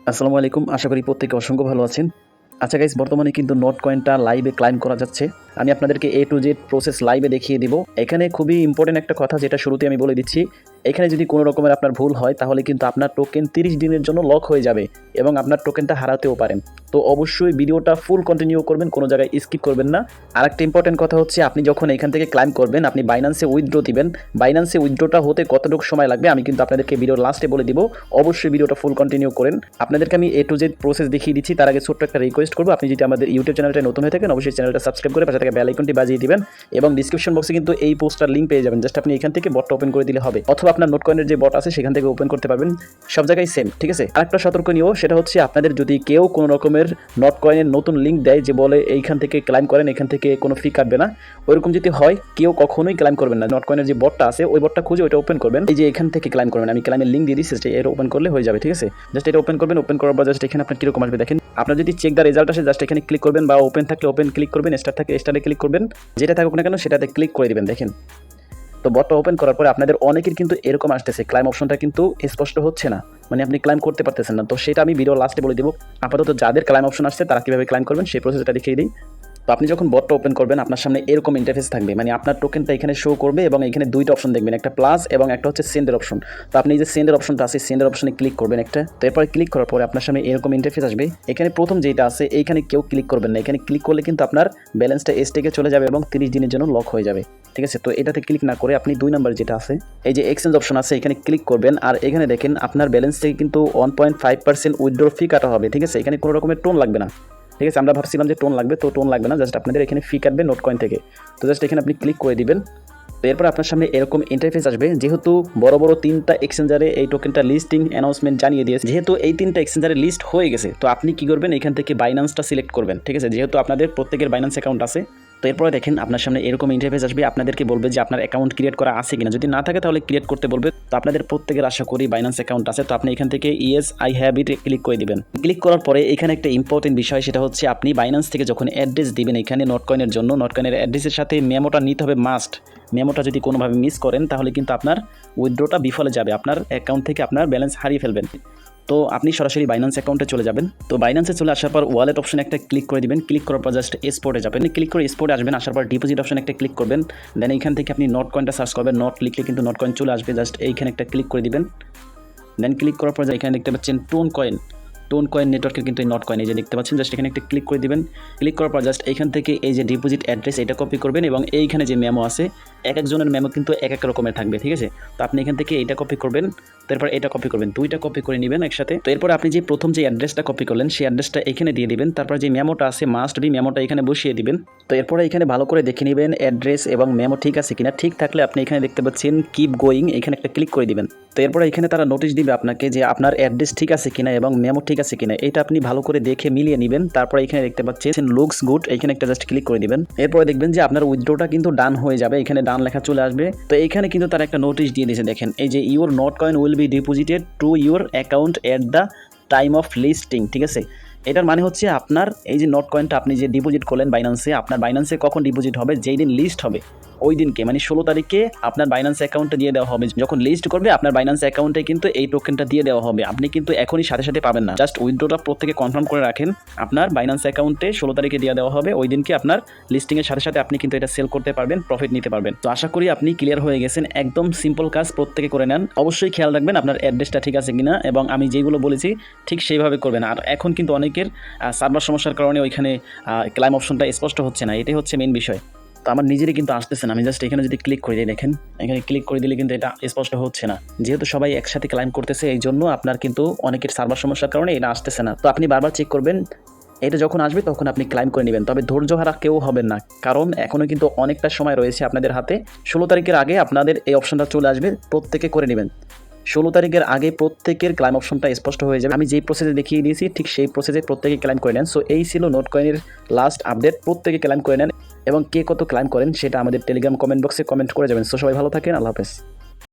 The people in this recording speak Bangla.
আসসালামু আলাইকুম। আশা করি প্রত্যেকে অসংখ্য ভালো আছেন। আচ্ছা গাইস, বর্তমানে কিন্তু নোট কয়েনটা লাইভে ক্লাইম করা যাচ্ছে। আমি আপনাদেরকে A to Z প্রসেস লাইভে দেখিয়ে দিব। এখানে খুবই ইম্পর্টেন্ট একটা কথা যেটা শুরুতে আমি বলে দিচ্ছি। এখানে যদি কোনো রকমের আপনার ভুল হয় তাহলে কিন্তু আপনার টোকেন 30 দিনের জন্য লক হয়ে যাবে এবং আপনার টোকেনটা হারাতেও পারেন। তো অবশ্যই ভিডিওটা ফুল কন্টিনিউ করবেন, কোনো জায়গায় স্কিপ করবেন না। আরেকটা ইম্পর্টেন্ট কথা হচ্ছে, আপনি যখন এখান থেকে ক্লাইম করবেন, আপনি বাইন্যান্সে উইথড্র দিবেন। বাইন্যান্সে উইথড্রটা হতে কতটুকু সময় লাগবে আমি কিন্তু আপনাদেরকে ভিডিওর লাস্টে বলে দিব। অবশ্যই ভিডিওটা ফুল কন্টিনিউ করেন। আপনাদেরকে আমি A to Z প্রসেস দেখিয়ে দিচ্ছি। তার আগে ছোট্ট একটা রিকোয়েস্ট করবো, আপনি যদি আমাদের ইউটিউব চ্যানেলটা নতুন হয়ে থাকেন অবশ্যই চ্যানেলটা সাবস্ক্রাইব করে পাশে থাকা বেল আইকনটি বাজিয়ে দিবেন এবং ডিসক্রিপশন বক্সে কিন্তু এই পোস্টার লিঙ্ক পেয়ে যাবেন। জাস্ট আপনি এখান থেকে বটটা ওপেন করে দিলে হবে, অথবা আপনার নোট কয়েনের যে বট আছে সেখান থেকে ওপেন করতে পারবেন। সব জায়গায় সেম, ঠিক আছে। আরেকটা সতর্কনীয়, সেটা হচ্ছে আপনাদের যদি কেউ কোনো রকমের নোট কয়েনের নতুন লিঙ্ক দেয় যে বলে এইখান থেকে ক্লাইম করেন, এখান থেকে কোনো ফি কাটবে না, ওইরকম যদি হয় কেউ কখনোই ক্লাইম করবেন না। নোট কয়েনের যে বটটা আছে ওই বটটা খুঁজে ওইটা ওপেন করবেন। এই যে এখান থেকে ক্লাইম করবেন, আমি ক্লাইমের লিঙ্ক দিয়ে দিচ্ছি, এটা ওপেন করলে হয়ে যাবে, ঠিক আছে। জাস্ট এটা ওপেন করবেন। ওপেন করার পর জাস্ট এখানে আপনার কীরকম আসবে দেখেন। আপনার যদি চেক দ্য রেজাল্ট আসে জাস্ট এখানে ক্লিক করবেন, বা ওপেন থাকলে ওপেন ক্লিক করবেন, স্টার থাকলে স্টারে ক্লিক করবেন, যেটা থাকুক না কেন সেটাতে ক্লিক করে দিবেন। দেখেন তো বটটা ওপেন করার পরে আপনাদের অনেকের কিন্তু এরকম আসতেছে, ক্লাইম অপশনটা কিন্তু স্পষ্ট হচ্ছে না, মানে আপনি ক্লাইম করতে পারতেছেন না। তো সেটা আমি ভিডিও লাস্টে বলে দিব। আপাতত যাদের ক্লাইম অপশন আসছে তারা কীভাবে ক্লাইম করবেন সেই প্রসেসটা দেখিয়ে দিই। তো আপনি যখন বটটা ওপেন করবেন আপনার সামনে এরকম ইন্টারফেস থাকবে, মানে আপনার টোকেনটা এখানে শো করবে এবং এখানে দুইটা অপশন দেখবেন, একটা প্লাস এবং একটা হচ্ছে সেন্ডের অপশন। তো আপনি এই যে সেন্ডের অপশনটা আছে, সেন্ডের অপশনে ক্লিক করবেন একটা। তো এরপরে ক্লিক করার পরে আপনার সামনে এরকম ইন্টারফেস আসবে। এখানে প্রথম যেটা আছে এইখানে কেউ ক্লিক করবেন না। এখানে ক্লিক করলে কিন্তু আপনার ব্যালেন্সটা স্টেকে চলে যাবে এবং 30 দিনের জন্য লক হয়ে যাবে, ঠিক আছে। তো এটাতে ক্লিক না করে আপনি 2 নাম্বার যেটা আছে এই যে এক্সচেঞ্জ অপশন আছে এখানে ক্লিক করবেন। আর এখানে দেখেন আপনার ব্যালেন্স থেকে কিন্তু 1.5% উইথড্র ফি কাটা হবে, ঠিক আছে। এখানে কোনো রকমের টোন লাগবে না, ঠিক আছে। আমরা ভাবছিলাম যে টোন লাগবে, তো টোন লাগবে না, জাস্ট আপনাদের এখানে ফি কাটবে নোট কয়েন থেকে। তো জাস্ট এখানে আপনি ক্লিক করে দিবেন। তো এরপর আপনার সামনে এরকম ইন্টারফেস আসবে। যেহেতু বড় বড় 3টা এক্সচেঞ্জারে এই টোকেনটা লিস্টিং অ্যানাউন্সমেন্ট জানিয়ে দিয়েছে, যেহেতু এই 3টা এক্সচেঞ্জারে লিস্ট হয়ে গেছে, তো আপনি কি করবেন, এখান থেকে বাইন্যান্সটা সিলেক্ট করবেন, ঠিক আছে। যেহেতু আপনাদের প্রত্যেকের বাইন্যান্স অ্যাকাউন্ট আছে। তো এরপরে দেখেন আপনার সামনে এরকম ইন্টারফেস আসবে। আপনাদেরকে বলবে যে আপনার অ্যাকাউন্ট ক্রিয়েট করা আছে কিনা, যদি না থাকে তাহলে ক্রিয়েট করতে বলবে। তো আপনাদের প্রত্যেকের আশা করি বাইন্যান্স অ্যাকাউন্ট আছে। তো আপনি এখান থেকে yes I have it click করে দিবেন। ক্লিক করার পরে এখানে একটা ইম্পর্টেন্ট বিষয়, সেটা হচ্ছে আপনি বাইন্যান্স থেকে যখন অ্যাড্রেস দিবেন এখানে নোট কয়েনের জন্য, নোট কয়েনের অ্যাড্রেসের সাথে মেমোটা নিতে হবে মাস্ট। মেমোটা যদি কোনোভাবে মিস করেন তাহলে কিন্তু আপনার উইথড্রটা বিফলে যাবে, আপনার অ্যাকাউন্ট থেকে আপনার ব্যালেন্স হারিয়ে ফেলবেন। তো আপনি সরাসরি বাইন্যান্স অ্যাকাউন্টে চলে যাবেন। তো বাইন্যান্সে চলে আসার পর ওয়ালেট অপশনে একটা ক্লিক করে দিবেন। ক্লিক করার পর জাস্ট এক্সপোর্টে যাবেন। ক্লিক করে এক্সপোর্টে আসবেন, আসার পর ডিপোজিট অপশনে একটা ক্লিক করবেন। দেন এইখান থেকে আপনি নোট কয়েনটা সার্চ করবেন। নোট লিখলে কিন্তু নোট কয়েন চলে আসবে, জাস্ট এইখানে একটা ক্লিক করে দিবেন। দেন ক্লিক করার পর এখানে দেখতে পাচ্ছেন টোন কয়েন নেটওয়ার্কের কিন্তু এই নোট কয়েন এই যে দেখতে পাচ্ছেন, জাস্ট এখানে একটা ক্লিক করে দিবেন। ক্লিক করার পর জাস্ট এইখান থেকে এই যে ডিপোজিট অ্যাড্রেস এটা কপি করবেন এবং এইখানে যে মেমো আছে এক একজনের মেমো কিন্তু এক এক রকমের থাকবে, ঠিক আছে। তো আপনি এখান থেকে এইটা কপি করবেন, তারপর এটা কপি করবেন, দুইটা কপি করে নেবেন একসাথে। তো এরপর আপনি যে প্রথম যে অ্যাড্রেসটা কপি করলেন সেই অ্যাড্রেসটা এখানে দিয়ে দিবেন। তারপর যে মেমোটা আছে মাস্ট বি মেমোটা এখানে বসিয়ে দিবেন। তো এরপরে এখানে ভালো করে দেখে নেবেন অ্যাড্রেস এবং মেমো ঠিক আছে কিনা। ঠিক থাকলে আপনি এখানে দেখতে পাচ্ছেন কিপ গোয়িং, এখানে একটা ক্লিক করে দিবেন। তো এরপরে এখানে তারা নোটিশ দিবে আপনাকে যে আপনার অ্যাড্রেস ঠিক আছে কিনা এবং মেমো ঠিক আছে কিনা, এটা আপনি ভালো করে দেখে মিলিয়ে নেবেন। তারপরে এখানে দেখতে পাচ্ছেন লুকস গুড, এখানে একটা জাস্ট ক্লিক করে দিবেন। এরপরে দেখবেন যে আপনার উইথড্রটা কিন্তু ডান হয়ে যাবে, এখানে ডান লেখা চলে আসবে। তো এখানে কিন্তু তারা একটা নোটিশ দিয়ে দিয়েছে, দেখেন এই যে your note coin will be deposited to your account at the time of listing, ঠিক আছে। এটার মানে হচ্ছে আপনার এই যে নোট কয়েনটা আপনি যে ডিপোজিট করলেন বাইন্যান্সে, আপনার বাইন্যান্সে কখন ডিপোজিট হবে, যেই দিন লিস্ট হবে ওই দিনকে, মানে 16 তারিখে আপনার বাইন্যান্স অ্যাকাউন্টে দিয়ে দেওয়া হবে। যখন লিস্ট করবে আপনার বাইন্যান্স অ্যাকাউন্টে কিন্তু এই টোকেনটা দিয়ে দেওয়া হবে। আপনি কিন্তু এখনই সাথে সাথে পাবেন না, জাস্ট উইথড্রটা প্রত্যেকে কনফার্ম করে রাখেন। আপনার বাইন্যান্স অ্যাকাউন্টে 16 তারিখে দিয়ে দেওয়া হবে, ওই দিনকে আপনার লিস্টিংয়ের সাথে সাথে আপনি কিন্তু এটা সেল করতে পারবেন, প্রফিট নিতে পারবেন। তো আশা করি আপনি ক্লিয়ার হয়ে গেছেন। একদম সিম্পল কাজ, প্রত্যেকে করে নেন। অবশ্যই খেয়াল রাখবেন আপনার অ্যাড্রেসটা ঠিক আছে কিনা এবং আমি যেগুলো বলেছি ঠিক সেইভাবে করবেন। আর এখন কিন্তু অনেকের সার্ভার সমস্যার কারণে ওইখানে ক্লাইম অপশনটা স্পষ্ট হচ্ছে না, এটাই হচ্ছে মেইন বিষয়। তো আমার নিজেরই কিন্তু আসতেছে না, আমি জাস্ট এখানে যদি ক্লিক করে দিই, দেখেন এখানে ক্লিক করে দিলে কিন্তু এটা স্পষ্ট হচ্ছে না। যেহেতু সবাই একসাথে ক্লাইম করতেছে এই জন্য আপনার কিন্তু অনেকের সার্ভার সমস্যার কারণে এটা আসতেছে না। তো আপনি বারবার চেক করবেন, এটা যখন আসবে তখন আপনি ক্লাইম করে নেবেন। তবে ধৈর্য হারা কেউ হবেন না, কারণ এখনও কিন্তু অনেকটা সময় রয়েছে আপনাদের হাতে। 16 তারিখের আগে আপনাদের এই অপশনটা চলে আসবে, প্রত্যেকে করে নেবেন। 16 তারিখের আগে প্রত্যেকের ক্লাইম অপশনটা স্পষ্ট হয়ে যাবে। আমি যেই প্রসেসে দেখিয়ে দিয়েছি ঠিক সেই প্রসেসে প্রত্যেকে ক্লাইম করে নেন। সো এই ছিল নোট কয়েনের লাস্ট আপডেট, প্রত্যেকে ক্লাইম করে নেন এবং কে কত ক্লাইম করেন সেটা আমাদের টেলিগ্রাম কমেন্ট বক্সে কমেন্ট করে যাবেন। সো সবাই ভালো থাকেন, আল্লাহ হাফেজ।